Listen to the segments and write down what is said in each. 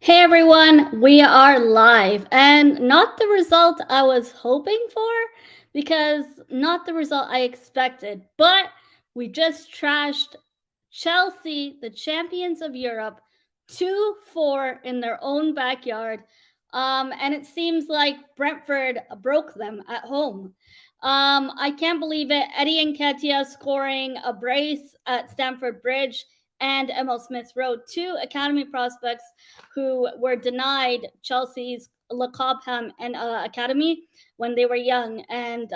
Hey everyone, we are live and not the result I was hoping for because not the result I expected, but we just trashed Chelsea, the champions of Europe, 2-4 in their own backyard. And it seems like Brentford broke them at home. I can't believe it. Eddie Nketiah scoring a brace at Stamford Bridge and Emil Smith Rowe, two academy prospects who were denied Chelsea's Le Cobham and Academy when they were young. And,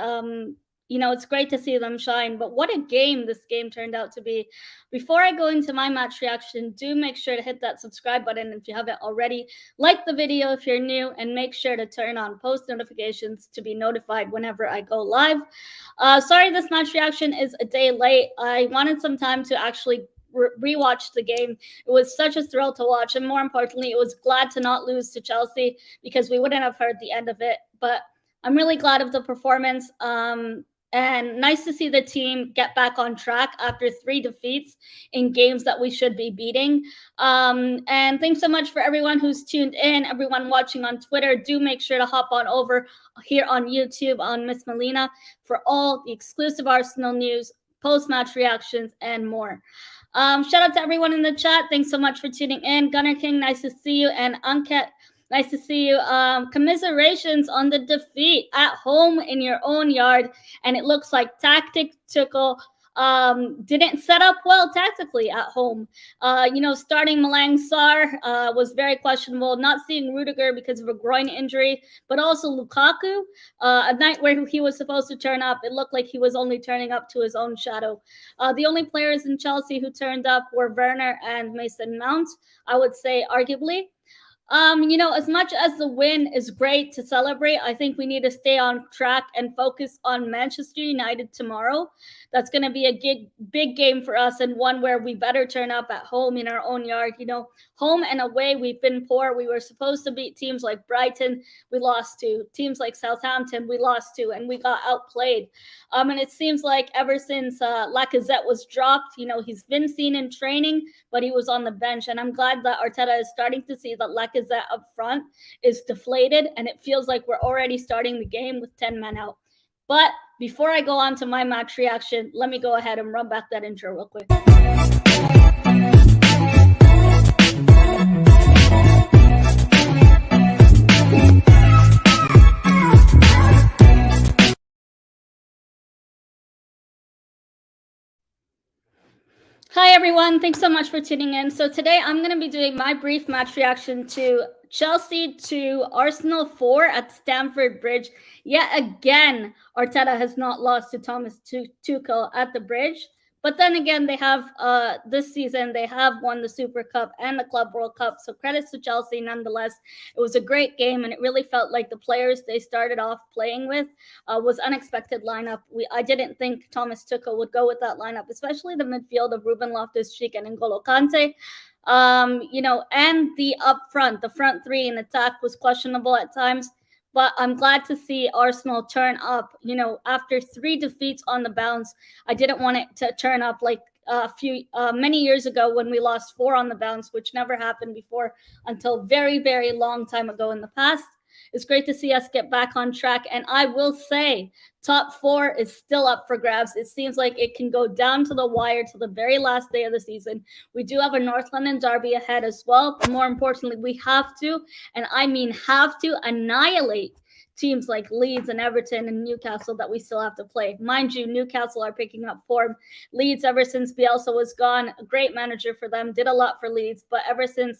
it's great to see them shine. But what a game this game turned out to be. Before I go into my match reaction, do make sure to hit that subscribe button if you haven't already. Like the video if you're new, and make sure to turn on post notifications to be notified whenever I go live. Sorry, this match reaction is a day late. I wanted some time to actually rewatch the game. It was such a thrill to watch, and more importantly, it was glad to not lose to Chelsea because we wouldn't have heard the end of it. But I'm really glad of the performance. And nice to see the team get back on track after 3 defeats in games that we should be beating. And thanks so much for everyone who's tuned in, everyone watching on Twitter. Do make sure to hop on over here on YouTube on Miss Melina for all the exclusive Arsenal news, post-match reactions, and more. Shout out to everyone in the chat. Thanks so much for tuning in. Gunner King, nice to see you. And Anket, nice to see you. Commiserations on the defeat at home in your own yard. And it looks like tactical didn't set up well tactically at home. Starting Malang Sarr was very questionable. Not seeing Rudiger because of a groin injury, but also Lukaku. A night where he was supposed to turn up, it looked like he was only turning up to his own shadow. The only players in Chelsea who turned up were Werner and Mason Mount, I would say, arguably. As much as the win is great to celebrate, I think we need to stay on track and focus on Manchester United tomorrow. That's going to be a big game for us, and one where we better turn up at home in our own yard. Home and away, we've been poor. We were supposed to beat teams like Brighton, we lost to. Teams like Southampton, we lost to, and we got outplayed. And it seems like ever since Lacazette was dropped, he's been seen in training, but he was on the bench. And I'm glad that Arteta is starting to see that Lacazette up front is deflated, and it feels like we're already starting the game with 10 men out. But before I go on to my match reaction, let me go ahead and run back that intro real quick. Hi everyone, thanks so much for tuning in. So today I'm going to be doing my brief match reaction to Chelsea 2, Arsenal 4 at Stamford Bridge. Yet again, Arteta has not lost to Thomas Tuchel at the Bridge. But then again, they have this season, they have won the Super Cup and the Club World Cup. So credits to Chelsea nonetheless. It was a great game, and it really felt like the players they started off playing with was unexpected lineup. I didn't think Thomas Tuchel would go with that lineup, especially the midfield of Ruben Loftus-Cheek and N'Golo Kante. And the front three in attack was questionable at times. But I'm glad to see Arsenal turn up. After 3 defeats on the bounce, I didn't want it to turn up like many years ago when we lost 4 on the bounce, which never happened before until very, very long time ago in the past. It's great to see us get back on track. And I will say, top 4 is still up for grabs. It seems like it can go down to the wire to the very last day of the season. We do have a North London derby ahead as well. But more importantly, we have to, and I mean have to, annihilate teams like Leeds and Everton and Newcastle that we still have to play. Mind you, Newcastle are picking up form. Leeds, ever since Bielsa was gone, a great manager for them, did a lot for Leeds, but ever since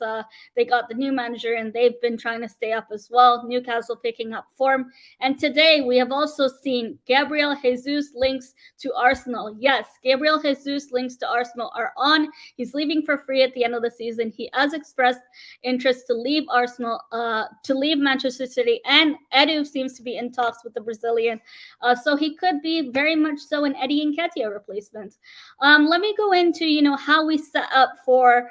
they got the new manager, and they've been trying to stay up as well. Newcastle picking up form. And today we have also seen Gabriel Jesus links to Arsenal. Yes, Gabriel Jesus links to Arsenal are on. He's leaving for free at the end of the season. He has expressed interest to leave Arsenal, to leave Manchester City, and Edu seems to be in talks with the Brazilian. So he could be very much so an Eddie Nketiah replacement. Let me go into, how we set up for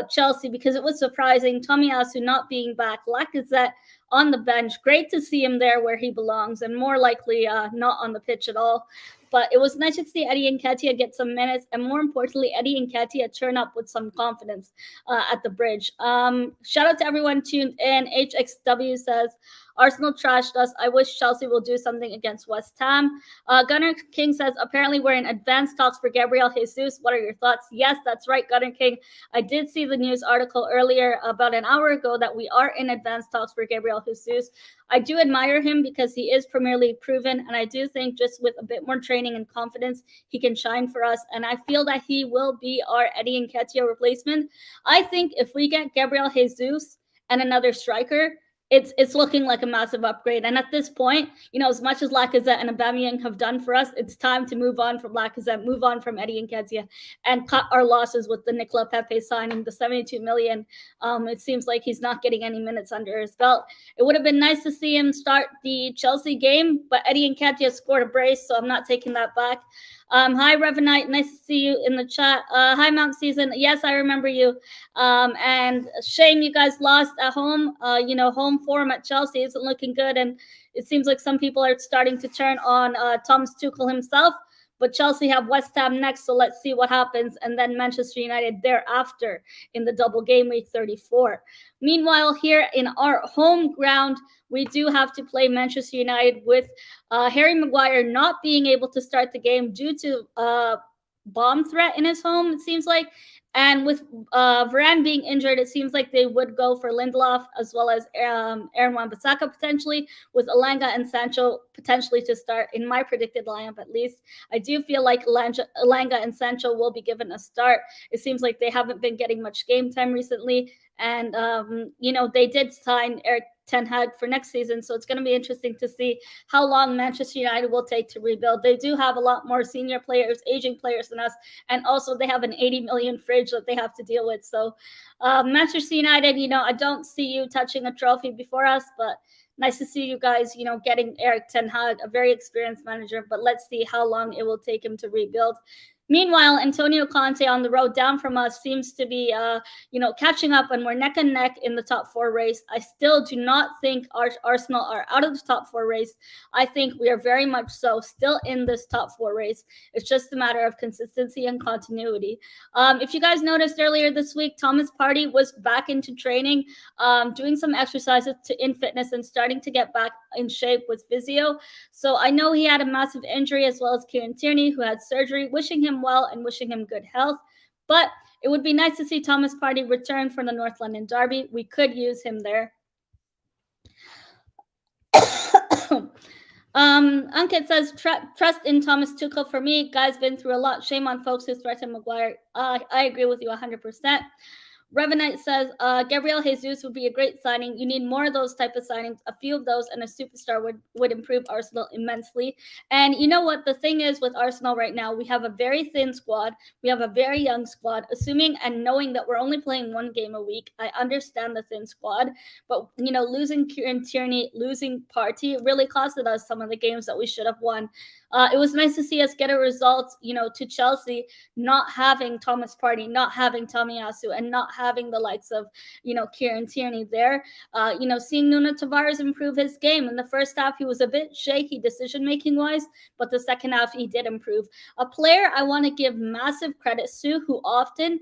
Chelsea, because it was surprising. Tomiyasu not being back, Lacazette on the bench. Great to see him there where he belongs, and more likely not on the pitch at all. But it was nice to see Eddie Nketiah get some minutes, and more importantly, Eddie Nketiah turn up with some confidence at the bridge. Shout out to everyone tuned in. HXW says, Arsenal trashed us. I wish Chelsea will do something against West Ham. Gunnar King says, apparently we're in advanced talks for Gabriel Jesus. What are your thoughts? Yes, that's right, Gunnar King. I did see the news article earlier about an hour ago that we are in advanced talks for Gabriel Jesus. I do admire him because he is Premier League proven, and I do think just with a bit more training and confidence, he can shine for us. And I feel that he will be our Eddie Nketiah replacement. I think if we get Gabriel Jesus and another striker, it's looking like a massive upgrade. And at this point, as much as Lacazette and Aubameyang have done for us, it's time to move on from Lacazette, move on from Eddie Nketiah, and cut our losses with the Nicola Pepe signing, the 72 million. It seems like he's not getting any minutes under his belt. It would have been nice to see him start the Chelsea game, but Eddie Nketiah scored a brace, so I'm not taking that back. Hi, Revenite. Nice to see you in the chat. Hi, Mount Season. Yes, I remember you. And shame you guys lost at home. Home form at Chelsea isn't looking good. And it seems like some people are starting to turn on Thomas Tuchel himself. But Chelsea have West Ham next, so let's see what happens. And then Manchester United thereafter in the double game week 34. Meanwhile, here in our home ground, we do have to play Manchester United with Harry Maguire not being able to start the game due to bomb threat in his home, it seems like. And with Varane being injured, it seems like they would go for Lindelof as well as Aaron Wan-Bissaka potentially, with Elanga and Sancho potentially to start in my predicted lineup at least. I do feel like Elanga and Sancho will be given a start. It seems like they haven't been getting much game time recently. And, they did sign Eric Ten Hag for next season. So it's going to be interesting to see how long Manchester United will take to rebuild. They do have a lot more senior players, aging players than us. And also they have an 80 million fridge that they have to deal with. So Manchester United, I don't see you touching a trophy before us, but nice to see you guys, getting Eric Ten Hag, a very experienced manager. But let's see how long it will take him to rebuild. Meanwhile, Antonio Conte on the road down from us seems to be, catching up, and we're neck and neck in the top four race. I still do not think Arsenal are out of the top four race. I think we are very much so still in this top four race. It's just a matter of consistency and continuity. If you guys noticed earlier this week, Thomas Partey was back into training, doing some exercises in fitness and starting to get back in shape with physio. So I know he had a massive injury, as well as Kieran Tierney, who had surgery. Wishing him well and wishing him good health. But it would be nice to see Thomas Partey return from the North London Derby. We could use him there. Ankit says, trust in Thomas Tuchel for me. Guy's been through a lot. Shame on folks who threaten Maguire. I agree with you 100%. Revenite says, Gabriel Jesus would be a great signing. You need more of those type of signings. A few of those and a superstar would improve Arsenal immensely. And you know what? The thing is with Arsenal right now, we have a very thin squad. We have a very young squad. Assuming and knowing that we're only playing one game a week, I understand the thin squad. But, losing Kieran Tierney, losing Partey really costed us some of the games that we should have won. It was nice to see us get a result, to Chelsea, not having Thomas Partey, not having Tomiyasu, and not having the likes of, Kieran Tierney there. Seeing Nuno Tavares improve his game. In the first half, he was a bit shaky decision-making wise, but the second half, he did improve. A player I want to give massive credit to, who often,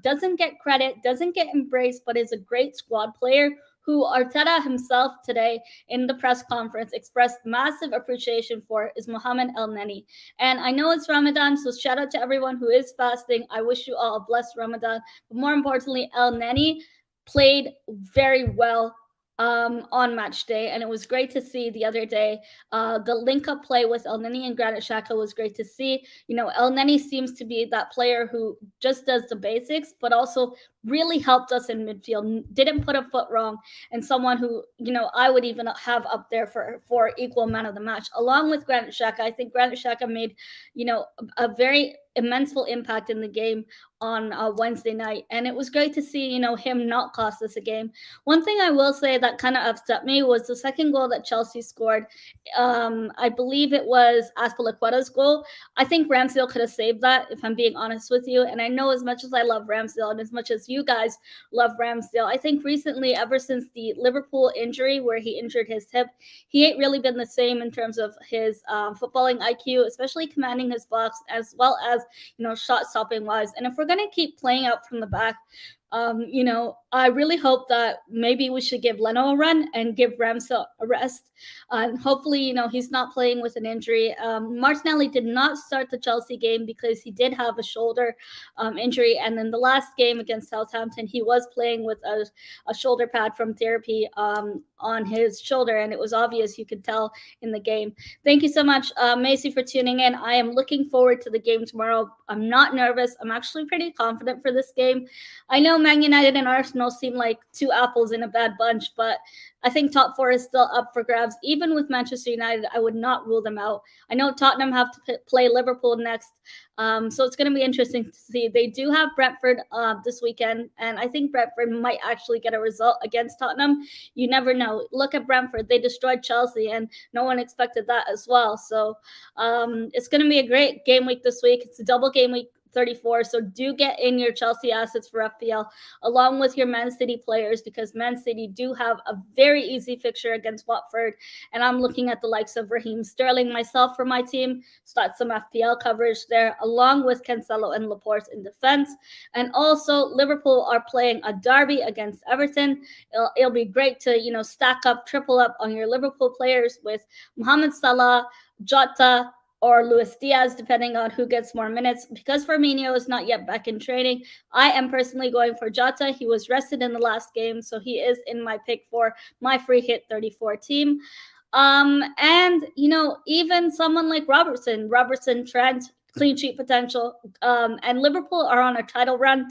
doesn't get credit, doesn't get embraced, but is a great squad player, who Arteta himself today in the press conference expressed massive appreciation for, is Mohamed El-Neni. And I know it's Ramadan, so shout out to everyone who is fasting. I wish you all a blessed Ramadan. But more importantly, El-Neni played very well on match day, and it was great to see the other day. The link-up play with El-Neni and Granit Xhaka was great to see. El-Neni seems to be that player who just does the basics, but also really helped us in midfield, didn't put a foot wrong, and someone who, I would even have up there for equal man of the match, along with Granit Xhaka. I think Granit Xhaka made, a very immense impact in the game on Wednesday night, and it was great to see him not cost us a game. One thing I will say that kind of upset me was the second goal that Chelsea scored. I believe it was Aspilicueta's goal. I think Ramsdale could have saved that, if I'm being honest with you. And I know as much as I love Ramsdale and as much as you guys love Ramsdale, I think recently, ever since the Liverpool injury where he injured his hip, he ain't really been the same in terms of his footballing IQ, especially commanding his box as well as shot stopping wise. And if we're gonna keep playing out from the back, I really hope that maybe we should give Leno a run and give Ramsdale a rest. And hopefully, he's not playing with an injury. Martinelli did not start the Chelsea game because he did have a shoulder injury. And then the last game against Southampton, he was playing with a shoulder pad from therapy on his shoulder. And it was obvious, you could tell in the game. Thank you so much, Macy, for tuning in. I am looking forward to the game tomorrow. I'm not nervous. I'm actually pretty confident for this game. I know Man United and Arsenal seem like two apples in a bad bunch, but I think top four is still up for grabs. Even with Manchester United, I would not rule them out. I know Tottenham have to play Liverpool next, so it's going to be interesting to see. They do have Brentford this weekend, and I think Brentford might actually get a result against Tottenham. You never know. Look at Brentford. They destroyed Chelsea, and no one expected that as well. So it's going to be a great game week this week. It's a double game week 34. So do get in your Chelsea assets for FPL along with your Man City players, because Man City do have a very easy fixture against Watford. And I'm looking at the likes of Raheem Sterling myself for my team. Start some FPL coverage there, along with Cancelo and Laporte in defense. And also, Liverpool are playing a derby against Everton. It'll be great to, stack up, triple up on your Liverpool players with Mohamed Salah, Jota, or Luis Diaz, depending on who gets more minutes. Because Firmino is not yet back in training, I am personally going for Jota. He was rested in the last game, so he is in my pick for my free hit 34 team. And even someone like Robertson, Trent, clean sheet potential, and Liverpool are on a title run.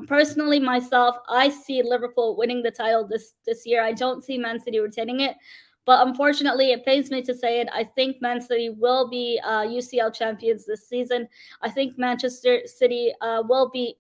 Personally, myself, I see Liverpool winning the title this year. I don't see Man City retaining it. But unfortunately, it pains me to say it. I think Man City will be UCL champions this season. I think Manchester City will beat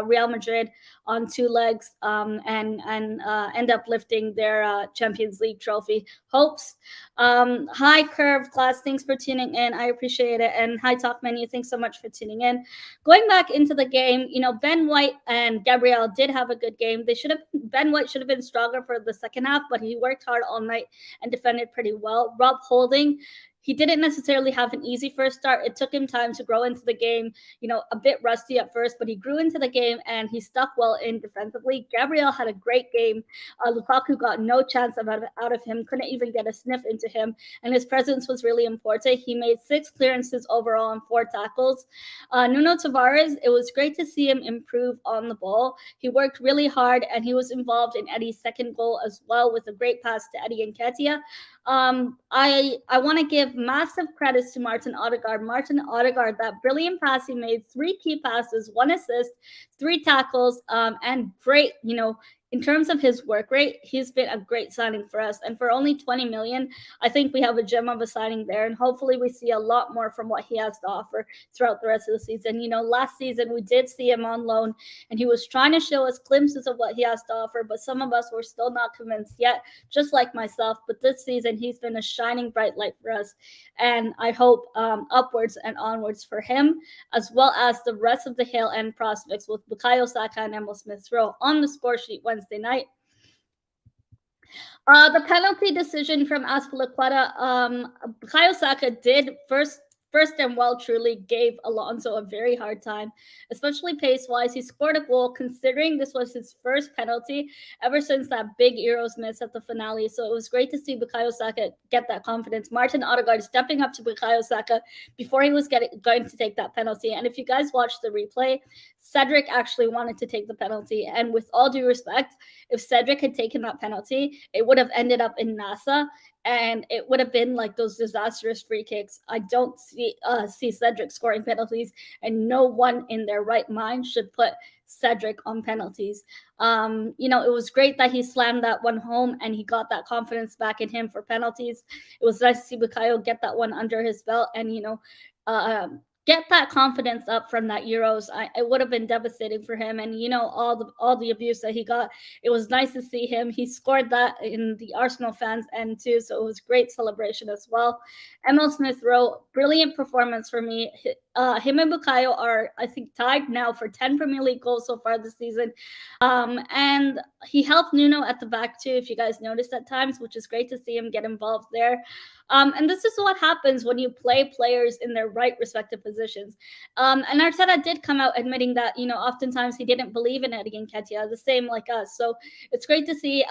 Real Madrid on two legs and end up lifting their Champions League trophy hopes. Hi, Curved Class. Thanks for tuning in. I appreciate it. And hi, Talk Menu. Thanks so much for tuning in. Going back into the game, Ben White and Gabriel did have a good game. Ben White should have been stronger for the second half, but he worked hard all night and defended pretty well. Rob Holding, he didn't necessarily have an easy first start. It took him time to grow into the game, a bit rusty at first, but he grew into the game and he stuck well in defensively. Gabriel had a great game. Lukaku got no chance out of him, couldn't even get a sniff into him, and his presence was really important. He made 6 clearances overall and 4 tackles. Nuno Tavares, it was great to see him improve on the ball. He worked really hard and he was involved in Eddie's second goal as well with a great pass to Eddie Nketiah. I want to give massive credits to Martin Odegaard. Martin Odegaard, that brilliant pass he made, 3 key passes, 1 assist, 3 tackles, and great, in terms of his work rate, he's been a great signing for us. And for only 20 million, I think we have a gem of a signing there. And hopefully we see a lot more from what he has to offer throughout the rest of the season. Last season we did see him on loan and he was trying to show us glimpses of what he has to offer, but some of us were still not convinced yet, just like myself. But this season, he's been a shining bright light for us. And I hope upwards and onwards for him, as well as the rest of the Hale end prospects with Bukayo Saka and Emil Smith-Rowe on the score sheet Wednesday night. The penalty decision from Aspilicueta, Bukayo Saka did first and well truly gave Alonso a very hard time, especially pace-wise. He scored a goal considering this was his first penalty ever since that big Euros miss at the finale. So it was great to see Bukayo Saka get that confidence. Martin Odegaard stepping up to Bukayo Saka before he was going to take that penalty. And if you guys watched the replay, Cedric actually wanted to take the penalty. And with all due respect, if Cedric had taken that penalty, it would have ended up in NASA. And it would have been like those disastrous free kicks. I don't see Cedric scoring penalties, and no one in their right mind should put Cedric on penalties. It was great that he slammed that one home and he got that confidence back in him for penalties. It was nice to see Bukayo get that one under his belt and, get that confidence up from that Euros. It would have been devastating for him, and all the abuse that he got. It was nice to see him. He scored that in the Arsenal fans' end too, so it was great celebration as well. Emil Smith Rowe, brilliant performance for me. Him and Bukayo are, I think, tied now for 10 Premier League goals so far this season. And he helped Nuno at the back too, if you guys noticed at times, which is great to see him get involved there. And this is what happens when you play players in their right respective positions. And Arteta did come out admitting that, oftentimes he didn't believe in Eddie Nketiah, the same like us. So it's great to see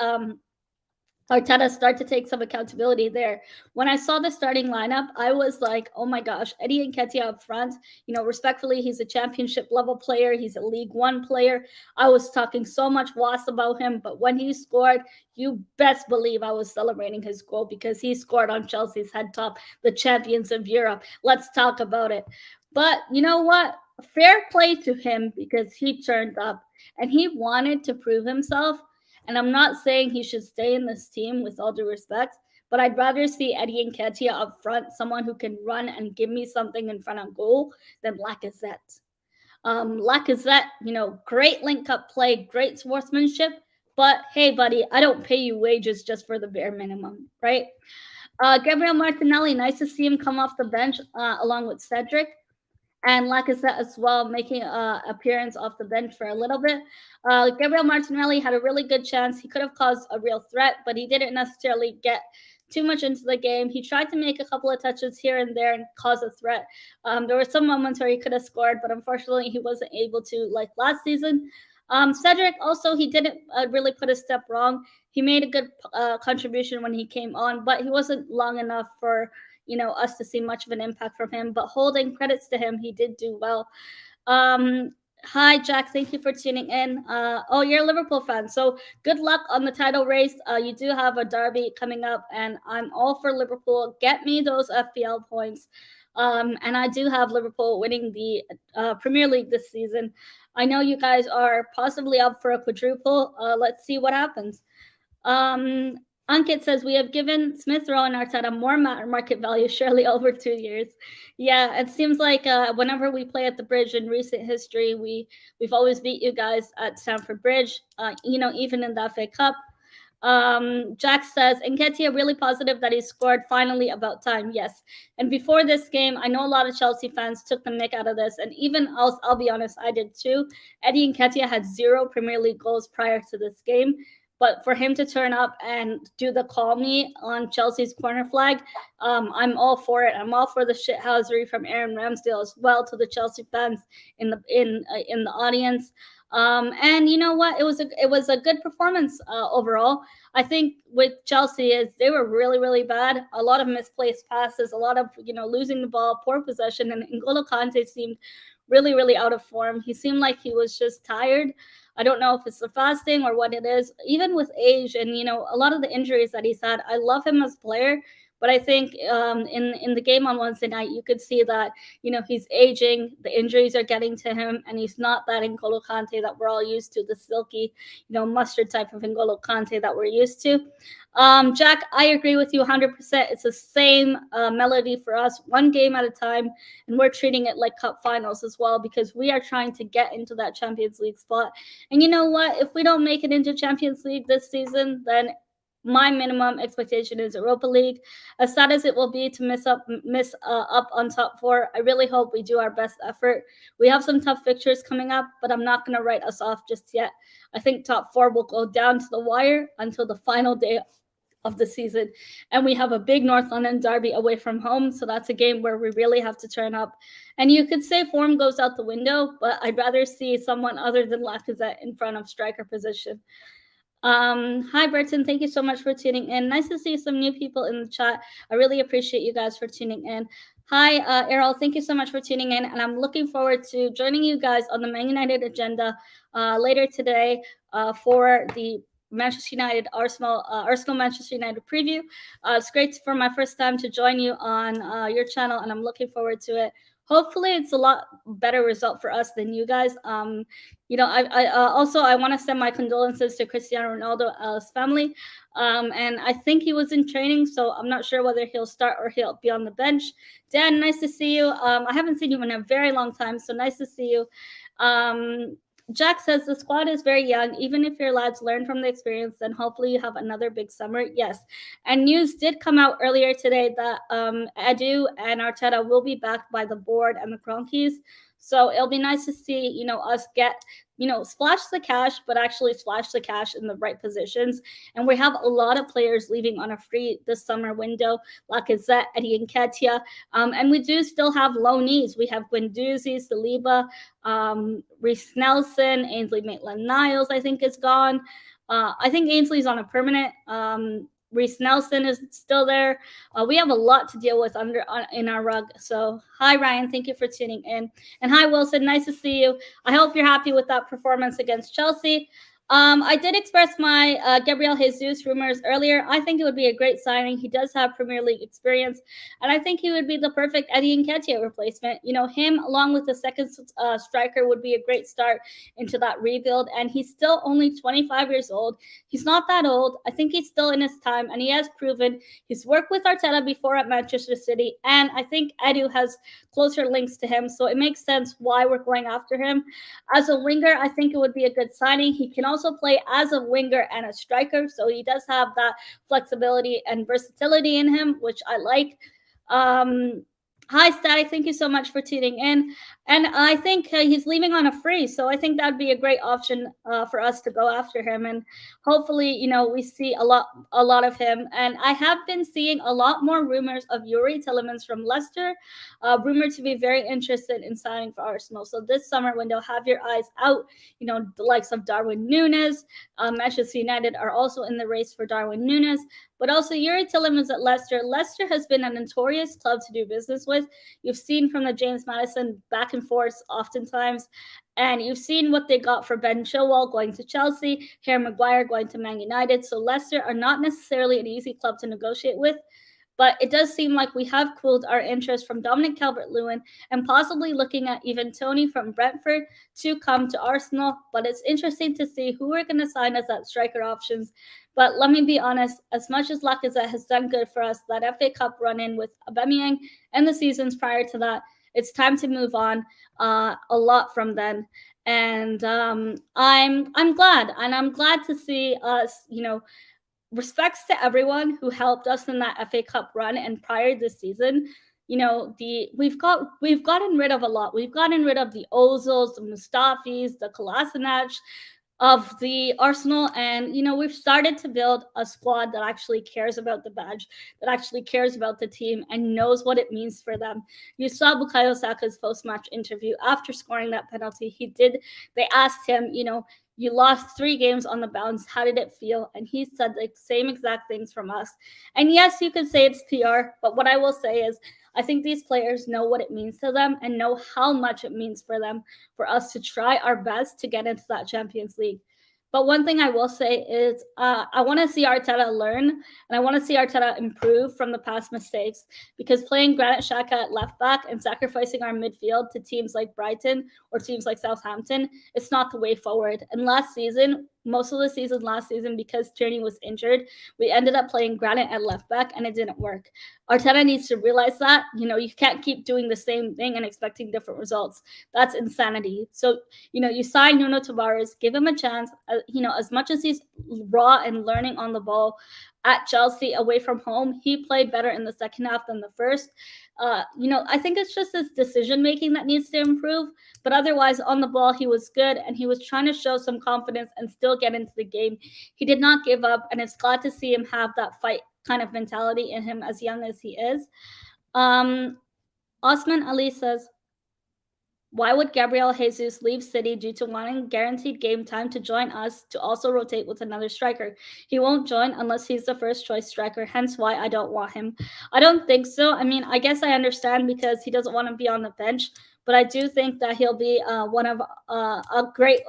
Arteta start to take some accountability there. When I saw the starting lineup, I was like, oh my gosh, Eddie Nketiah up front. Respectfully, he's a championship level player. He's a League One player. I was talking so much was about him, but when he scored, you best believe I was celebrating his goal because he scored on Chelsea's head top, the champions of Europe. Let's talk about it. But you know what? Fair play to him because he turned up and he wanted to prove himself. And I'm not saying he should stay in this team with all due respect, but I'd rather see Eddie Nketiah up front, someone who can run and give me something in front of goal, than Lacazette. Lacazette, great link up play, great sportsmanship, but hey, buddy, I don't pay you wages just for the bare minimum, right? Gabriel Martinelli, nice to see him come off the bench along with Cedric and Lacazette as well, making an appearance off the bench for a little bit. Gabriel Martinelli had a really good chance. He could have caused a real threat, but he didn't necessarily get too much into the game. He tried to make a couple of touches here and there and cause a threat. There were some moments where he could have scored, but unfortunately he wasn't able to like last season. Cedric also, he didn't really put a step wrong. He made a good contribution when he came on, but he wasn't long enough for us to see much of an impact from him. But holding credits to him, he did do well. Hi, Jack. Thank you for tuning in. Oh, you're a Liverpool fan. So good luck on the title race. You do have a derby coming up, and I'm all for Liverpool. Get me those FPL points. And I do have Liverpool winning the Premier League this season. I know you guys are possibly up for a quadruple. Let's see what happens. Ankit says we have given Smith Rowe and Arteta more market value, surely over 2 years. Yeah, it seems like whenever we play at the Bridge in recent history, we've always beat you guys at Stamford Bridge. Even in the FA Cup. Jack says Nketiah really positive that he scored finally about time. Yes, and before this game, I know a lot of Chelsea fans took the mick out of this, and even I'll be honest, I did too. Eddie Nketiah had 0 Premier League goals prior to this game. But for him to turn up and do the call me on Chelsea's corner flag, I'm all for it. I'm all for the shithousery from Aaron Ramsdale as well to the Chelsea fans in the audience. And you know what? It was a good performance overall. I think with Chelsea is they were really really bad. A lot of misplaced passes, a lot of losing the ball, poor possession, and N'Golo Kante seemed really really out of form. He seemed like he was just tired. I don't know if it's the fasting or what it is. Even with age and a lot of the injuries that he's had, I love him as a player. But I think in the game on Wednesday night, you could see that he's aging, the injuries are getting to him, and he's not that N'Golo Kante that we're all used to, the silky, mustard type of N'Golo Kante that we're used to. Jack, I agree with you 100%. It's the same melody for us, one game at a time, and we're treating it like cup finals as well because we are trying to get into that Champions League spot. And you know what? If we don't make it into Champions League this season, then my minimum expectation is Europa League. As sad as it will be to miss up on top 4, I really hope we do our best effort. We have some tough fixtures coming up, but I'm not going to write us off just yet. I think top 4 will go down to the wire until the final day of the season. And we have a big North London derby away from home, so that's a game where we really have to turn up. And you could say form goes out the window, but I'd rather see someone other than Lacazette in front of striker position. Hi, Burton. Thank you so much for tuning in. Nice to see some new people in the chat. I really appreciate you guys for tuning in. Hi, Errol. Thank you so much for tuning in. And I'm looking forward to joining you guys on the Man United agenda later today for the Manchester United Arsenal Manchester United preview. It's great for my first time to join you on your channel, and I'm looking forward to it. hopefully it's a lot better result for us than you guys. I want to send my condolences to Cristiano Ronaldo's family. And I think he was in training, so I'm not sure whether he'll start or he'll be on the bench. Dan, nice to see you. I haven't seen you in a very long time, so nice to see you. um Jack says the squad is very young. Even if your lads learn from the experience, then hopefully you have another big summer. Yes, and news did come out earlier today that Edu and Arteta will be backed by the board and the Cronkies. So it'll be nice to see, us get, splash the cash, but actually splash the cash in the right positions. And we have a lot of players leaving on a free this summer window, Lacazette, Eddie Nketiah. And we do still have loanees. We have Guendouzi, Saliba, Reece Nelson, Ainsley Maitland-Niles, I think, is gone. I think Ainsley's on a permanent. Reece Nelson is still there. We have a lot to deal with in our rug. So, hi Ryan, thank you for tuning in, and hi Wilson, nice to see you. I hope you're happy with that performance against Chelsea. I did express my Gabriel Jesus rumors earlier. I think it would be a great signing. He does have Premier League experience, and I think he would be the perfect Eddie Nketiah replacement. Him along with the second striker would be a great start into that rebuild. And he's still only 25 years old. He's not that old. I think he's still in his time, and he has proven he's worked with Arteta before at Manchester City, and I think Edu has closer links to him, so it makes sense why we're going after him. As a winger, I think it would be a good signing. He can also play as a winger and a striker, so he does have that flexibility and versatility in him, which I like. Hi, Static. Thank you so much for tuning in. And I think he's leaving on a free, so I think that'd be a great option for us to go after him. And hopefully, we see a lot of him. And I have been seeing a lot more rumors of Yuri Tillemans from Leicester, rumored to be very interested in signing for Arsenal. So this summer window, have your eyes out. The likes of Darwin Núñez, Manchester United are also in the race for Darwin Núñez. But also Yuri Tillemans at Leicester. Leicester has been a notorious club to do business with. You've seen from the James Maddison back and forth oftentimes. And you've seen what they got for Ben Chilwell going to Chelsea, Harry Maguire going to Man United. So Leicester are not necessarily an easy club to negotiate with. But it does seem like we have cooled our interest from Dominic Calvert-Lewin and possibly looking at even Tony from Brentford to come to Arsenal. But it's interesting to see who we're going to sign as that striker options. But let me be honest, as much as Lacazette has done good for us, that FA Cup run-in with Aubameyang and the seasons prior to that, it's time to move on a lot from then. And I'm glad, and I'm glad to see us, respects to everyone who helped us in that FA Cup run and prior this season. We've gotten rid of a lot. We've gotten rid of the Ozils, the Mustafis, the Kolasinac of the Arsenal, and we've started to build a squad that actually cares about the badge, that actually cares about the team, and knows what it means for them. You saw Bukayo Saka's post-match interview after scoring that penalty. They asked him, you lost 3 games on the bounce. How did it feel? And he said the same exact things from us. And yes, you could say it's PR, but what I will say is I think these players know what it means to them and know how much it means for them for us to try our best to get into that Champions League. But one thing I will say is I want to see Arteta learn, and I want to see Arteta improve from the past mistakes, because playing Granit Xhaka at left back and sacrificing our midfield to teams like Brighton or teams like Southampton, it's not the way forward. And most of the season last season, because Tierney was injured, we ended up playing Granit at left back, and it didn't work. Arteta needs to realize that, you can't keep doing the same thing and expecting different results. That's insanity. So, you sign Nuno Tavares, give him a chance. As much as he's raw and learning on the ball at Chelsea away from home, he played better in the second half than the first. I think it's just his decision making that needs to improve. But otherwise, on the ball, he was good, and he was trying to show some confidence and still get into the game. He did not give up, and it's glad to see him have that fight kind of mentality in him as young as he is. Osman Ali says, why would Gabriel Jesus leave City due to wanting guaranteed game time to join us to also rotate with another striker? He won't join unless he's the first choice striker, hence why I don't want him. I don't think so. I mean, I guess I understand because he doesn't want to be on the bench, but I do think that he'll be one of a great,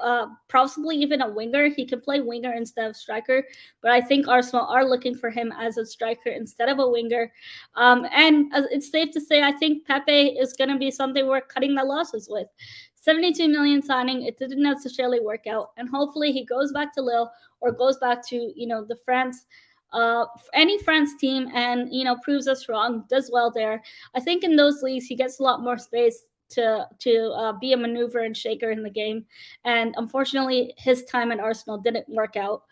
possibly even a winger. He can play winger instead of striker, but I think Arsenal are looking for him as a striker instead of a winger. And it's safe to say, I think Pepe is going to be something we're cutting the losses with. 72 million signing, it didn't necessarily work out, and hopefully he goes back to Lille or goes back to the France, any France team, and proves us wrong, does well there. I think in those leagues he gets a lot more space to be a maneuver and shaker in the game, and unfortunately his time at Arsenal didn't work out.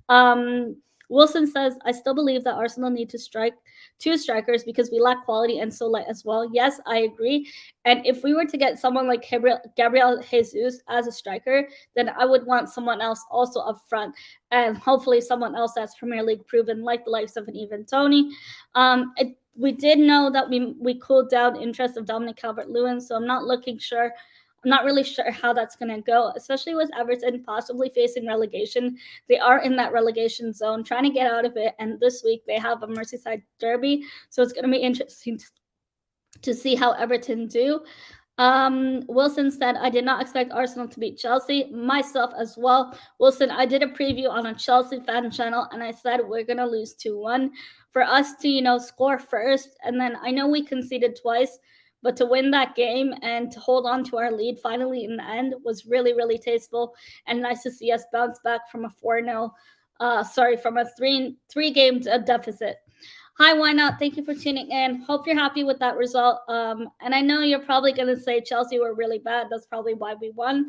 Um, Wilson says, I still believe that Arsenal need to strike two strikers because we lack quality and so light as well. Yes, I agree. And if we were to get someone like Gabriel Jesus as a striker, then I would want someone else also up front, and hopefully someone else that's Premier League proven, like the likes of an even Tony. We did know that we cooled down interest of Dominic Calvert-Lewin, so I'm not really sure how that's going to go, especially with Everton possibly facing relegation. They are in that relegation zone, trying to get out of it. And this week they have a Merseyside derby. So it's going to be interesting to see how Everton do. Wilson said, I did not expect Arsenal to beat Chelsea. Myself as well. Wilson, I did a preview on a Chelsea fan channel, and I said we're going to lose 2-1. For us to, score first, and then I know we conceded twice, but to win that game and to hold on to our lead finally in the end was really, really tasteful, and nice to see us bounce back from a 4-0, from a three game deficit. Hi, why not? Thank you for tuning in. Hope you're happy with that result. And I know you're probably going to say Chelsea were really bad. That's probably why we won.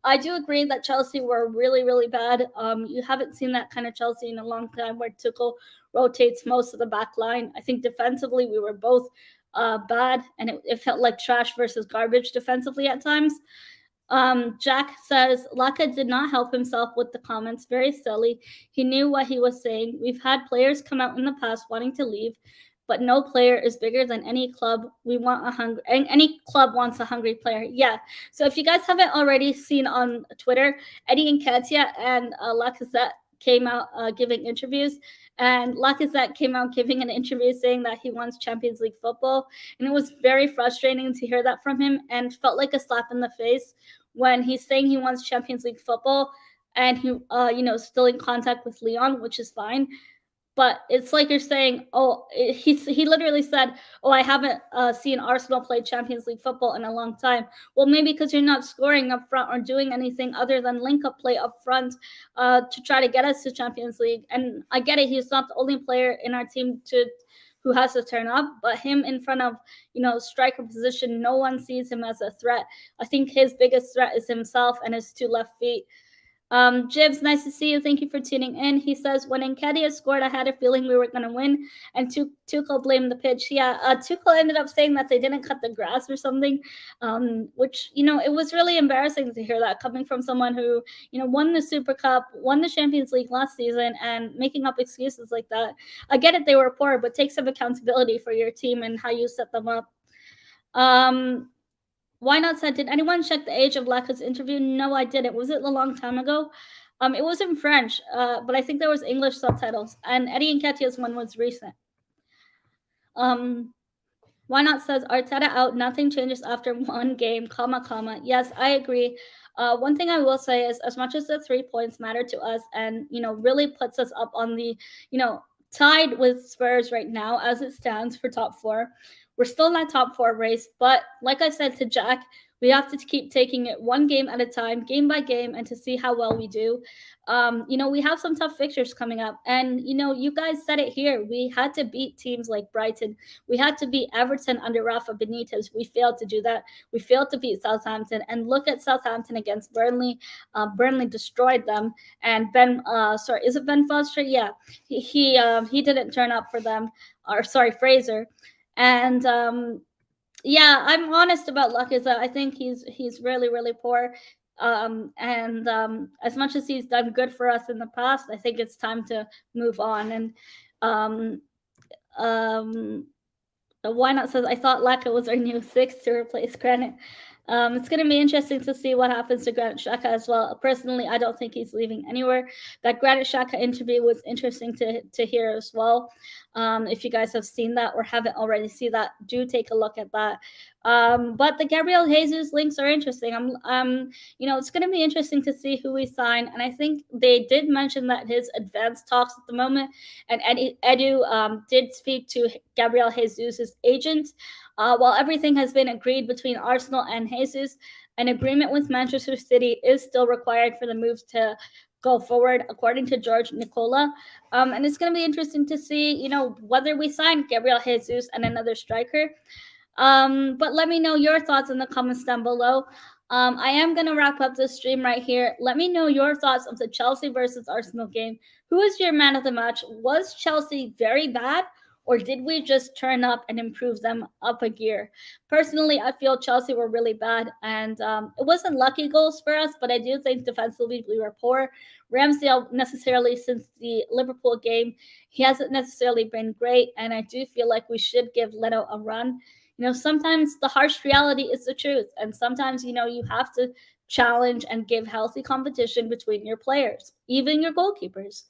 I do agree that Chelsea were really, really bad. You haven't seen that kind of Chelsea in a long time, where Tuchel rotates most of the back line. I think defensively we were both bad, and it felt like trash versus garbage defensively at times. Jack says, Laka did not help himself with the comments. Very silly. He knew what he was saying. We've had players come out in the past wanting to leave, but no player is bigger than any club. Any club wants a hungry player. Yeah. So if you guys haven't already seen on Twitter, Eddie Nketiah and Lacazette came out giving interviews, and Lacazette came out giving an interview saying that he wants Champions League football, and it was very frustrating to hear that from him, and felt like a slap in the face when he's saying he wants Champions League football, and he still in contact with Leon, which is fine. But it's like you're saying, he literally said, I haven't seen Arsenal play Champions League football in a long time. Well, maybe because you're not scoring up front or doing anything other than link up play up front to try to get us to Champions League. And I get it, he's not the only player in our team who has to turn up, but him in front of striker position, no one sees him as a threat. I think his biggest threat is himself and his two left feet. Jibs, nice to see you. Thank you for tuning in. He says, when Nketiah scored, I had a feeling we were going to win, and Tuchel blamed the pitch. Yeah, Tuchel ended up saying that they didn't cut the grass or something, which, it was really embarrassing to hear that coming from someone who, won the Super Cup, won the Champions League last season, and making up excuses like that. I get it, they were poor, but take some accountability for your team and how you set them up. Why not said, did anyone check the age of Laka's interview? No, I didn't. Was it a long time ago? It was in French, but I think there was English subtitles. And Eddie Nketiah's one was recent. Why not says, Arteta out, nothing changes after one game, comma. Yes, I agree. One thing I will say is, as much as the 3 points matter to us and, really puts us up on the, tied with Spurs right now as it stands for top 4, we're still in that top 4 race, but like I said to Jack, we have to keep taking it one game at a time, game by game, and to see how well we do. We have some tough fixtures coming up, and you guys said it here. We had to beat teams like Brighton. We had to beat Everton under Rafa Benitez. We failed to do that. We failed to beat Southampton, and look at Southampton against Burnley. Burnley destroyed them, and is it Ben Foster? Yeah, he didn't turn up for them, Fraser. And I'm honest about Lacazette. I think he's really, really poor. As much as he's done good for us in the past, I think it's time to move on. And why not says, I thought Laka was our new 6 to replace Granit. It's going to be interesting to see what happens to Granit Xhaka as well. Personally, I don't think he's leaving anywhere. That Granit Xhaka interview was interesting to hear as well. If you guys have seen that or haven't already seen that, do take a look at that. But the Gabriel Jesus links are interesting. It's going to be interesting to see who we sign. And I think they did mention that his advanced talks at the moment, and Edu did speak to Gabriel Jesus's agent. While everything has been agreed between Arsenal and Jesus, an agreement with Manchester City is still required for the move to go forward, according to George Nicola. And it's going to be interesting to see, whether we sign Gabriel Jesus and another striker. But let me know your thoughts in the comments down below. I am going to wrap up this stream right here. Let me know your thoughts of the Chelsea versus Arsenal game. Who is your man of the match? Was Chelsea very bad, or did we just turn up and improve them up a gear? Personally, I feel Chelsea were really bad, and it wasn't lucky goals for us, but I do think defensively we were poor. Ramsdale, necessarily since the Liverpool game, he hasn't necessarily been great, and I do feel like we should give Leno a run. Sometimes the harsh reality is the truth. And sometimes, you have to challenge and give healthy competition between your players, even your goalkeepers.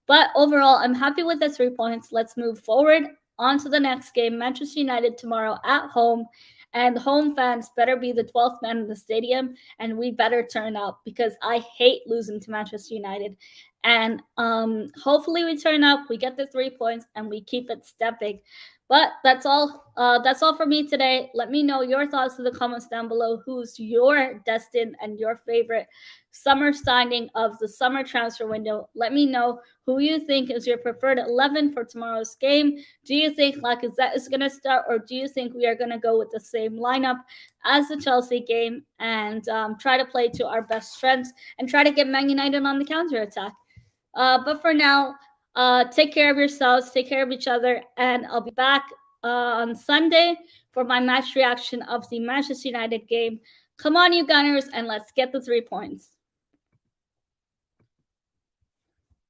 But overall, I'm happy with the 3 points. Let's move forward on to the next game, Manchester United tomorrow at home. And home fans better be the 12th man in the stadium, and we better turn up because I hate losing to Manchester United. And hopefully we turn up, we get the 3 points, and we keep it stepping. But that's all. That's all for me today. Let me know your thoughts in the comments down below. Who's your destined and your favorite summer signing of the summer transfer window? Let me know who you think is your preferred 11 for tomorrow's game. Do you think Lacazette is going to start, or do you think we are going to go with the same lineup as the Chelsea game and try to play to our best strengths and try to get Man United on the counter attack? But for now, take care of yourselves, take care of each other, and I'll be back on Sunday for my match reaction of the Manchester United game. Come on, you Gunners, and let's get the 3 points.